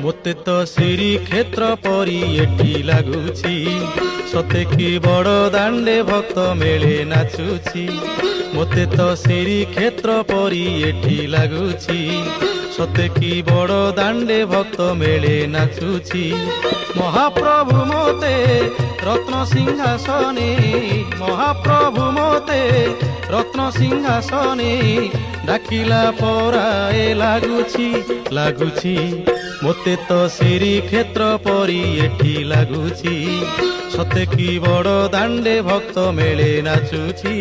ମୋତେ ତ ଶ୍ରୀକ୍ଷେତ୍ର ପରି ଏଠି ଲାଗୁଛି, ସତେ କି ବଡ଼ ଦାଣ୍ଡେ ଭକ୍ତ ମେଳେ ନାଚୁଛି। ମୋତେ ତ ଶ୍ରୀକ୍ଷେତ୍ର ପରି ଏଠି ଲାଗୁଛି, ସତେ କି ବଡ଼ ଦାଣ୍ଡେ ଭକ୍ତ ମେଳେ ନାଚୁଛି। ମହାପ୍ରଭୁ ମୋତେ ରତ୍ନ ସିଂହାସନେ, ମହାପ୍ରଭୁ ମୋତେ ରତ୍ନ ସିଂହାସନେ ଡାକିଲା ପରାଏ ଲାଗୁଛି ଲାଗୁଛି। ମୋତେ ତ ଶ୍ରୀକ୍ଷେତ୍ର ପରି ଏଠି ଲାଗୁଛି, ସତେ କି ବଡ଼ ଦାଣ୍ଡେ ଭକ୍ତ ମେଳେ ନାଚୁଛି।